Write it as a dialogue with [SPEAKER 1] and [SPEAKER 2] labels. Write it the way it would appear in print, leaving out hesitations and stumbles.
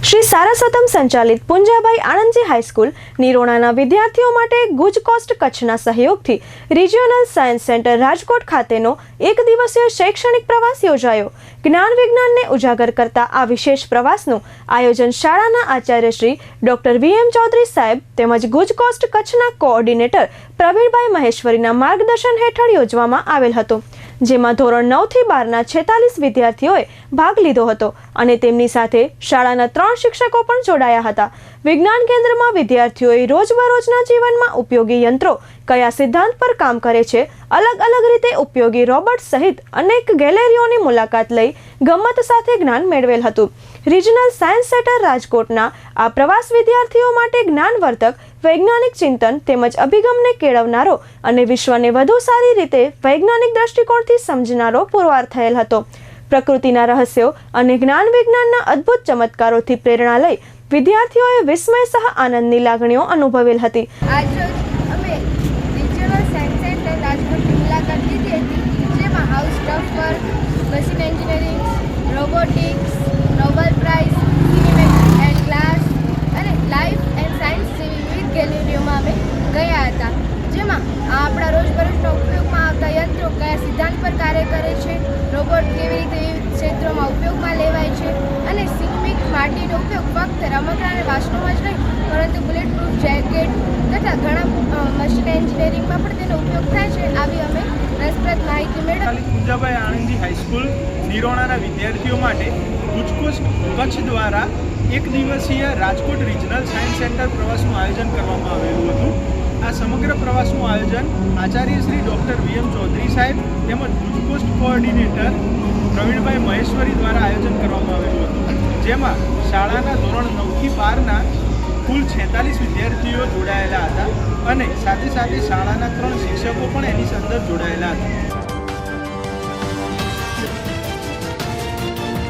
[SPEAKER 1] શ્રી સારસ્વતમ સંચાલિત પુંજાભાઈ આણંદજી હાઈસ્કૂલ નિરોણાના વિદ્યાર્થીઓ માટે ગુજકોસ્ટ કચ્છના સહયોગથી રિજિયોનલ સાયન્સ સેન્ટર રાજકોટ ખાતેનો એક દિવસીય શૈક્ષણિક પ્રવાસ યોજાયો। જ્ઞાન વિજ્ઞાનને ઉજાગર કરતા આ વિશેષ પ્રવાસનું આયોજન શાળાના આચાર્ય શ્રી ડોક્ટર વીએમ ચૌધરી સાહેબ તેમજ ગુજકોસ્ટ કચ્છના કોઓર્ડિનેટર પ્રવીણભાઈ મહેશ્વરીના માર્ગદર્શન હેઠળ યોજવામાં આવેલ હતો, જેમાં ધોરણ 9 થી 12ના 46 વિદ્યાર્થીઓએ ભાગ લીધો હતો અને તેમની સાથે શાળાના 3 શિક્ષકો પણ જોડાયા હતા। વિજ્ઞાન કેન્દ્રમાં વિદ્યાર્થીઓએ રોજબરોજના જીવનમાં ઉપયોગી યંત્રો કયા સિદ્ધાંત પર કામ કરે છે, અલગ અલગ રીતે ઉપયોગી રોબોટ સહિત અનેક ગેલેરીઓની મુલાકાત લઈ ગમ્મત સાથે જ્ઞાન મેળવેલ હતું। રિજનલ સાયન્સ સેન્ટર રાજકોટના આ પ્રવાસ વિદ્યાર્થીઓ માટે જ્ઞાનવર્ધક, વૈજ્ઞાનિક ચિંતન તેમજ અભિગમને કેળવનારો અને વિશ્વને વધુ સારી રીતે વૈજ્ઞાનિક દ્રષ્ટિકોણથી સમજનારો પુરવાર થયેલ હતો। પ્રકૃતિના રહસ્યો અને જ્ઞાન વિજ્ઞાનના અદ્ભુત ચમત્કારોથી પ્રેરણા લઈ વિદ્યાર્થીઓએ વિસ્મય સહ આનંદની લાગણીઓ અનુભવેલ હતી।
[SPEAKER 2] આજે અમે રિજનલ સાયન્સ સેન્ટર રાજકોટની મુલાકાત લીધી હતી, જેમાં હાઉસ ટફર, machine engineering, robotics, Nobel prize, cinematic and glass અને લાઈફ એન્ડ સાયન્સ જેવી વિવિધ ગેલેરીઓમાં અમે ગયા હતા, જેમાં આપણા રોજબરોજના ઉપયોગમાં આવતા યંત્રો કયા સિદ્ધાંત પર કાર્ય કરે છે, રોબોટ કેવી રીતે વિવિધ ક્ષેત્રોમાં ઉપયોગમાં લેવાય છે અને સિનેમિક માટીનો ઉપયોગ ફક્ત રમકડા અને વાસણોમાં જ નહીં પરંતુ બુલેટ પ્રૂફ જેકેટ તથા ઘણા મશીન એન્જિનિયરિંગમાં પણ તેનો ઉપયોગ થાય છે। આવી અમે રસપ્રદ માહિતી મેળવી।
[SPEAKER 3] પુંજાભાઈ આણંદજી હાઈસ્કૂલ નિરોણાના વિદ્યાર્થીઓ માટે ગુજકોસ્ટ કચ્છ દ્વારા એક દિવસીય રાજકોટ રિજનલ સાયન્સ સેન્ટર પ્રવાસનું આયોજન કરવામાં આવેલું હતું। આ સમગ્ર પ્રવાસનું આયોજન આચાર્ય શ્રી ડૉક્ટર વીએમ ચૌધરી સાહેબ તેમજ ગુજકોસ્ટ કોઓર્ડિનેટર પ્રવીણભાઈ મહેશ્વરી દ્વારા આયોજન કરવામાં આવેલું હતું, જેમાં શાળાના ધોરણ 9 થી 12ના કુલ 46 વિદ્યાર્થીઓ જોડાયેલા હતા અને સાથે સાથે શાળાના 3 શિક્ષકો પણ એની અંદર જોડાયેલા હતા।